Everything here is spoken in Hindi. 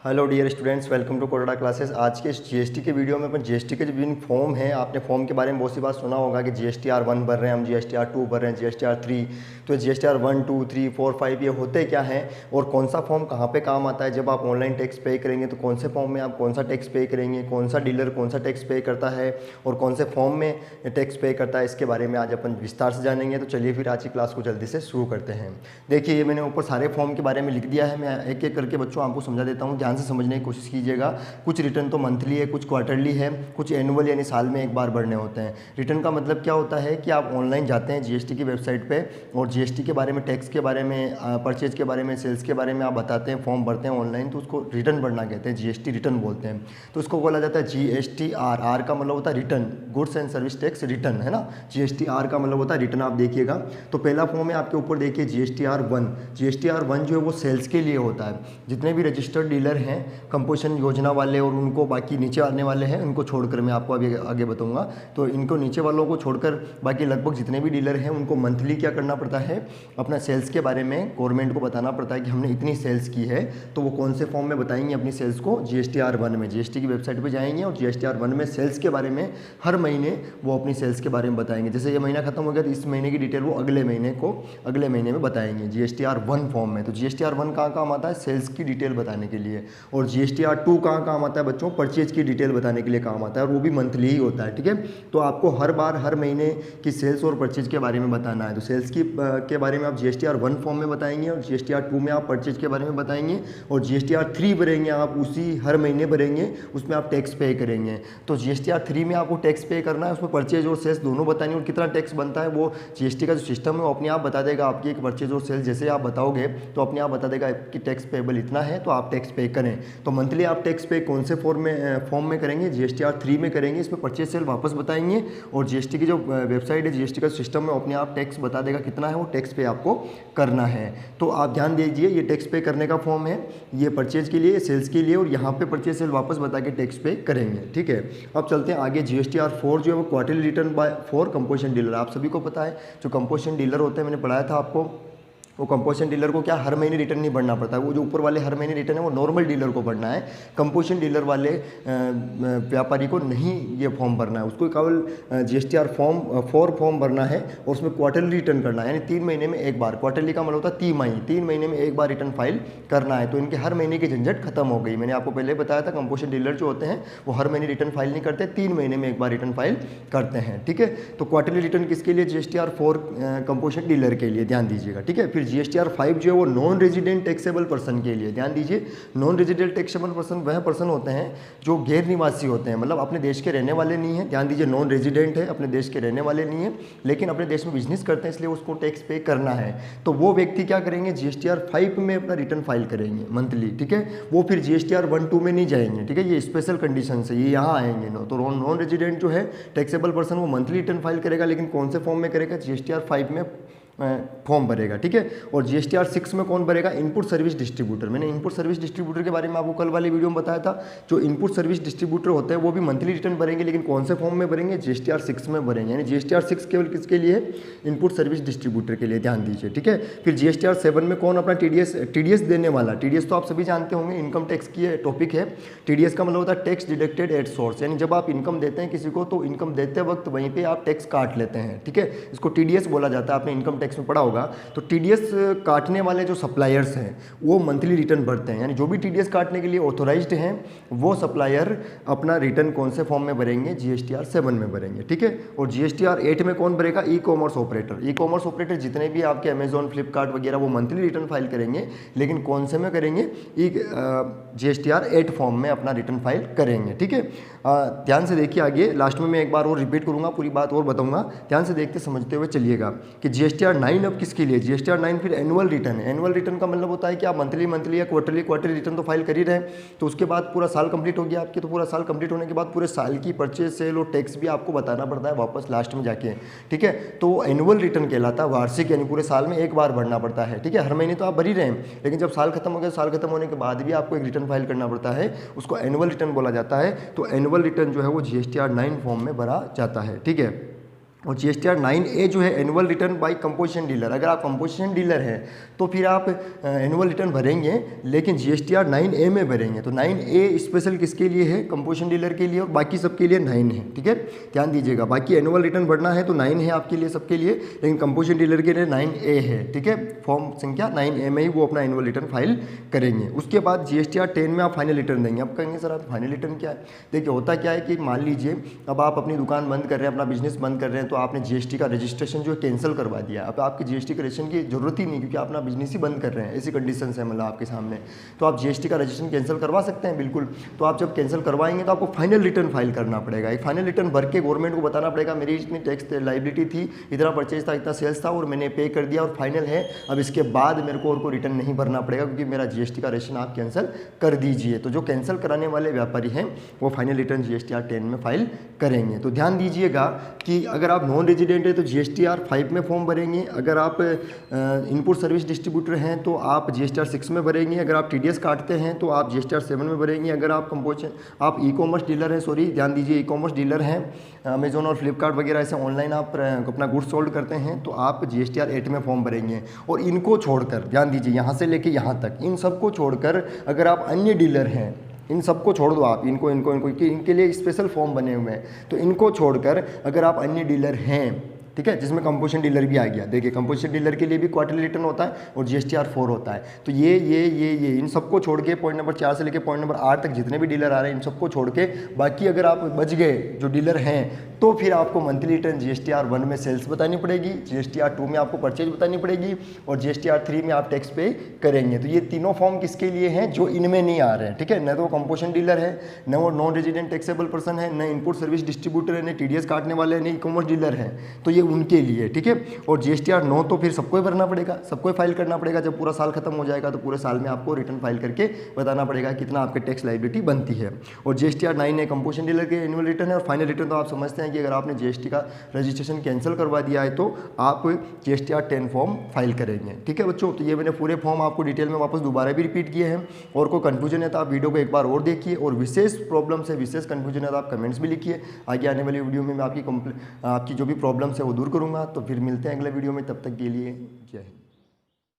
Hello dear students, welcome to Kotda classes. आज के इस जीएसटी के वीडियो में अपन जीएसटी के जो विभिन्न फॉर्म हैं, आपने फॉर्म के बारे में बहुत सी बात सुना होगा कि GSTR 1 भर रहे हैं हम, GSTR 2 भर रहे हैं, GSTR 3। तो GSTR 1, 2, 3, 4, 5 ये होते क्या हैं और कौन सा फॉर्म कहाँ पे काम आता है। जब आप ऑनलाइन टैक्स पे करेंगे तो कौन से फॉर्म में आप कौन सा टैक्स पे करेंगे, कौन सा डीलर कौन सा टैक्स पे करता है और कौन से फॉर्म में टैक्स पे करता है, इसके बारे में आज अपन विस्तार से जानेंगे। तो चलिए फिर आज की क्लास को जल्दी से शुरू करते हैं। देखिए, ये मैंने ऊपर सारे फॉर्म के बारे में लिख दिया है। मैं एक एक करके बच्चों आपको समझा देता हूँ, ध्यान से समझने की कोशिश कीजिएगा। कुछ रिटर्न तो मंथली है, कुछ क्वार्टरली है, कुछ एनुअल यानी साल में एक बार भरने होते हैं। रिटर्न का मतलब क्या होता है कि आप ऑनलाइन जाते हैं जीएसटी की वेबसाइट पे और जीएसटी के बारे में, टैक्स के बारे में, परचेज के बारे में, सेल्स के बारे में आप बताते हैं, फॉर्म भरते हैं ऑनलाइन, तो उसको रिटर्न भरना कहते हैं, जीएसटी रिटर्न बोलते हैं। तो उसको बोला जाता है GSTR। आर का मतलब होता है return, goods and service tax return, है ना। GSTR का मतलब होता है रिटर्न। आप देखिएगा तो पहला फॉर्म है आपके ऊपर, देखिए GSTR 1। GSTR 1 जो है वो सेल्स के लिए होता है। जितने भी रजिस्टर्ड डीलर हैं, कंपोजिशन योजना वाले और उनको बाकी नीचे आने वाले हैं, उनको छोड़कर, मैं आपको अभी आगे बताऊंगा, तो इनको नीचे वालों को छोड़कर बाकी लगभग जितने भी डीलर हैं उनको मंथली क्या करना पड़ता है, अपना सेल्स के बारे में गवर्नमेंट को बताना पड़ता है कि हमने इतनी सेल्स की है। तो वो कौन से फॉर्म में बताएंगे अपनी सेल्स को, GSTR 1 में। जीएसटी की वेबसाइट पर जाएंगे और GSTR 1 में सेल्स के बारे में हर महीने वो अपनी सेल्स के बारे में बताएंगे। जैसे ये महीना खत्म हो गया तो इस महीने की डिटेल वो अगले महीने में बताएंगे GSTR 1 फॉर्म में। तो GSTR 1 कहाँ काम आता है, सेल्स की डिटेल बताने के लिए। और GSTR 2 कहाँ काम आता है बच्चों, परचेज की डिटेल बताने के लिए काम आता है, और वो भी मंथली ही होता है। ठीक है, तो आपको हर बार हर महीने की सेल्स और परचेज के बारे में बताना है। तो सेल्स के बारे में आप GSTR 1 फॉर्म में बताएंगे और GSTR 2 में आप परचेज के बारे में बताएंगे और GSTR 3 भरेंगे आप, उसी हर महीने भरेंगे, उसमें आप टैक्स पे करेंगे। तो GSTR 3 में आपको टैक्स पे करना है, उसमें परचेज और सेल्स दोनों बताएंगे और कितना टैक्स बनता है वो जीएसटी का जो सिस्टम है वो अपने आप बता देगा। आपकी एक परचेज और सेल्स जैसे आप बताओगे तो अपने आप बता देगा कि टैक्स पेबल इतना है, तो आप टैक्स पे करें। तो मंथली आप टैक्स पे कौन से फॉर्म में करेंगे, GSTR 3 में करेंगे। इसमें परचेज सेल वापस बताएंगे और जीएसटी की जो वेबसाइट है, जीएसटी का सिस्टम है, अपने आप टैक्स बता देगा कितना है, वो टैक्स पे आपको करना है। तो आप ध्यान दीजिए, ये टैक्स पे करने का फॉर्म है, ये परचेज के लिए, सेल्स के लिए, और यहाँ पे परचेज सेल वापस बता के टैक्स पे करेंगे। ठीक है, अब चलते हैं आगे। GSTR 4 जो है वो quarterly return for composition dealer. आप सभी को पता है जो कंपोजिशन डीलर होते हैं, मैंने पढ़ाया था आपको, वो कंपोजिशन डीलर को क्या हर महीने रिटर्न नहीं भरना पड़ता है। वो जो ऊपर वाले हर महीने रिटर्न है वो नॉर्मल डीलर को भरना है। कंपोजिशन डीलर वाले व्यापारी को नहीं ये फॉर्म भरना है, उसको केवल GSTR 4 फॉर्म भरना है और उसमें क्वार्टरली रिटर्न करना है, यानी 3 महीने में एक बार। क्वार्टरली का मतलब होता है 3 महीने में एक बार रिटर्न फाइल करना है। तो इनके हर महीने की झंझट खत्म हो गई। मैंने आपको पहले बताया था कंपोजिशन डीलर जो होते हैं वो हर महीने रिटर्न फाइल नहीं करते, 3 महीने में एक बार रिटर्न फाइल करते हैं। ठीक है, तो क्वार्टरली रिटर्न किसके लिए, GSTR 4 कंपोजिशन डीलर के लिए, ध्यान दीजिएगा। ठीक है, फिर GSTR 5 जो है वो नॉन रेजिडेंट टैक्सेबल पर्सन के लिए। ध्यान दीजिए, नॉन रेजिडेंट टैक्सेबल पर्सन वह पर्सन होते हैं जो गैर निवासी होते हैं, मतलब अपने देश के रहने वाले नहीं है। ध्यान दीजिए, नॉन रेजिडेंट है, अपने देश के रहने वाले नहीं है, लेकिन अपने देश में बिजनेस करते हैं, इसलिए उसको टैक्स पे करना है। तो वो व्यक्ति क्या करेंगे, GSTR 5 में अपना रिटर्न फाइल करेंगे मंथली। ठीक है, वो फिर GSTR 1, 2 में नहीं जाएंगे। ठीक है, ये स्पेशल कंडीशन है, ये यहाँ आएंगे। तो नॉन रेजिडेंट जो है टैक्सेबल पर्सन वो मंथली रिटर्न फाइल करेगा, लेकिन कौन से फॉर्म में करेगा, GSTR 5 में फॉर्म भरेगा। ठीक है, और GSTR 6 में कौन भरेगा, इनपुट सर्विस डिस्ट्रीब्यूटर। मैंने इनपुट सर्विस डिस्ट्रीब्यूटर के बारे में आपको कल वाली वीडियो में बताया था। जो इनपुट सर्विस डिस्ट्रीब्यूटर होते हैं वो भी मंथली रिटर्न भरेंगे, लेकिन कौन से फॉर्म में भरेंगे, GSTR 6 में भरेंगे। यानी GSTR 6 केवल किसके लिए, इनपुट सर्विस डिस्ट्रीब्यूटर के लिए, ध्यान दीजिए। ठीक है, फिर GSTR 7 में कौन अपना TDS देने वाला। TDS तो आप सभी जानते होंगे, इनकम टैक्स की टॉपिक है। TDS का मतलब होता है टैक्स डिडक्टेड एट सोर्स, यानी जब आप इनकम देते हैं किसी को तो इनकम देते वक्त वहीं पर आप टैक्स काट लेते हैं। ठीक है, इसको TDS बोला जाता है, आपने इनकम टैक्स में पढ़ा होगा। तो TDS काटने वाले जो सप्लायर्स हैं वो मंथली रिटर्न भरते हैं, यानी जो भी TDS काटने के लिए ऑथोराइज्ड हैं वो सप्लायर अपना रिटर्न कौन से फॉर्म में भरेंगे, GSTR 7 में भरेंगे। ठीक है, और GSTR 8 में कौन भरेगा, ई-कॉमर्स ऑपरेटर। ई-कॉमर्स ऑपरेटर जितने भी आपके अमेजॉन, फ्लिपकार्ट वगैरह वो मंथली रिटर्न फाइल करेंगे, लेकिन कौन से में करेंगे, GSTR 8 फॉर्म में अपना रिटर्न फाइल करेंगे। ठीक है, ध्यान से देखिए आगे, लास्ट में मैं एक बार और रिपीट करूंगा, पूरी बात और बताऊंगा, ध्यान से देखते समझते हुए चलिएगा कि GSTR 9 अब किसके लिए, GSTR 9 फिर एनुअल रिटर्न है। एनुअल रिटर्न का मतलब होता है कि आप मंथली या क्वार्टरली रिटर्न तो फाइल कर ही रहे हैं, तो उसके बाद पूरा साल कंप्लीट हो गया आपके, तो पूरा साल कंप्लीट होने के बाद पूरे साल की परचेज, सेल और टैक्स भी आपको बताना पड़ता है वापस लास्ट में जाके। ठीक है, तो एनुअल रिटर्न कहलाता है, वार्षिक, यानी पूरे साल में एक बार भरना पड़ता है। ठीक है, हर महीने तो आप भर ही रहे हैं, लेकिन जब साल खत्म हो गया, साल खत्म होने के बाद भी आपको एक रिटर्न फाइल करना पड़ता है, उसको एनुअल रिटर्न बोला जाता है। तो एनुअल रिटर्न जो है वो GSTR 9 फॉर्म में भरा जाता है। ठीक है, और GSTR 9A जो है annual return by composition dealer. अगर आप कंपोजिशन डीलर हैं तो फिर आप एनुअल रिटर्न भरेंगे, लेकिन GSTR 9A में भरेंगे। तो 9A स्पेशल किसके लिए है? कंपोजिशन डीलर के लिए, और बाकी सबके लिए 9 है। ठीक है, ध्यान दीजिएगा। बाकी एनुअल रिटर्न भरना है तो 9 है आपके लिए, सबके लिए, लेकिन कंपोजिशन डीलर के लिए 9A है। ठीक है, फॉर्म संख्या 9A में ही वो अपना एनुअल रिटर्न फाइल करेंगे। उसके बाद GSTR 10 में आप फाइनल रिटर्न देंगे। आप कहेंगे सर आप फाइनल रिटर्न क्या है? देखिए होता क्या है कि मान लीजिए अब आप अपनी दुकान बंद कर रहे हैं, अपना बिजनेस बंद कर रहे हैं, तो आपने GST का रजिस्ट्रेशन जो है कैंसिल करवा दिया। अब आपकी GST के रजिस्ट्रेशन की जरूरत ही नहीं, क्योंकि आप अपना बिजनेस ही बंद कर रहे हैं, ऐसी कंडीशन है मतलब आपके सामने। तो आप GST का रजिस्ट्रेशन कैंसिल करवा सकते हैं, बिल्कुल। तो आप जब कैंसिल करवाएंगे तो आपको फाइनल रिटर्न फाइल करना पड़ेगा। एक फाइनल रिटर्न भर के गवर्नमेंट को बताना पड़ेगा मेरी इतनी टैक्स लाइबिलिटी थी, इतना परचेज था, इतना सेल्स था, और मैंने पे कर दिया और फाइनल है। अब इसके बाद मेरे को और को रिटर्न नहीं भरना पड़ेगा, क्योंकि मेरा GST का रजिस्ट्रेशन आप कैंसिल कर दीजिए। तो जो कैंसिल कराने वाले व्यापारी हैं वो फाइनल रिटर्न GSTR 10 में फाइल करेंगे। तो ध्यान दीजिएगा कि अगर आप नॉन रेजिडेंट है तो GSTR 5 में फॉर्म भरेंगे। अगर आप इनपुट सर्विस डिस्ट्रीब्यूटर हैं तो आप GSTR 6 में भरेंगे। अगर आप TDS काटते हैं तो आप GSTR 7 में भरेंगे। अगर आप आप ई कॉमर्स डीलर हैं, सॉरी ध्यान दीजिए, ई कॉमर्स डीलर हैं, अमेजोन और फ्लिपकार्ट वगैरह ऐसे ऑनलाइन आप अपना गुड्स सोल्ड करते हैं, तो आप GSTR 8 में फॉर्म भरेंगे। और इनको छोड़कर ध्यान दीजिए, यहाँ से लेके यहाँ तक, इन सबको छोड़कर अगर आप अन्य डीलर हैं, इन सबको छोड़ दो आप, इनको इनको इनको इनके लिए स्पेशल फॉर्म बने हुए हैं। तो इनको छोड़कर अगर आप अन्य डीलर हैं, ठीक है, जिसमें कंपोजिशन डीलर भी आ गया। देखिए कंपोजिशन डीलर के लिए भी क्वार्टरली रिटर्न होता है और GSTR 4 होता है। तो ये इन सबको छोड़ के पॉइंट नंबर 4 से लेके पॉइंट नंबर 8 तक जितने भी डीलर आ रहे हैं, इन सबको छोड़ के बाकी अगर आप बच गए जो डीलर हैं, तो फिर आपको मंथली रिटर्न GSTR 1 में सेल्स बतानी पड़ेगी, GSTR 2 में आपको परचेज बतानी पड़ेगी, और GSTR 3 में आप टैक्स पे करेंगे। तो ये तीनों फॉर्म किसके लिए हैं? जो इनमें नहीं आ रहे हैं। ठीक है, न तो कंपोजिशन डीलर है, न वो नॉन रेजिडेंट टैक्सेबल पर्सन है, न इनपुट सर्विस डिस्ट्रीब्यूटर है, न TDS काटने वाले हैं, न ई कॉमर्स डीलर है। तो ये उनके लिए, ठीक है। और GSTR 9 तो फिर सबको ही भरना पड़ेगा, सबको ही फाइल करना पड़ेगा। जब पूरा साल खत्म हो जाएगा तो पूरे साल में आपको रिटर्न फाइल करके बताना पड़ेगा कितना आपके टैक्स लाइबिलिटी बनती है। और GSTR 9 है कंपोजिशन डीलर के एनुअल रिटर्न है। और फाइनल रिटर्न तो आप समझते हैं कि अगर आपने GST का रजिस्ट्रेशन कैंसिल करवा दिया है तो आप GSTR 10 फॉर्म फाइल करेंगे। ठीक है बच्चों, तो ये मैंने पूरे फॉर्म आपको डिटेल में वापस दोबारा भी रिपीट किए हैं। और कोई कन्फ्यूजन है तो आप वीडियो को एक बार और देखिए, और विशेष प्रॉब्लम से विशेष कन्फ्यूजन है तो आप कमेंट्स भी लिखिए। आगे आने वाली वीडियो में मैं आपकी जो भी प्रॉब्लम्स है वो दूर करूँगा। तो फिर मिलते हैं अगले वीडियो में, तब तक के लिए जय हिंद।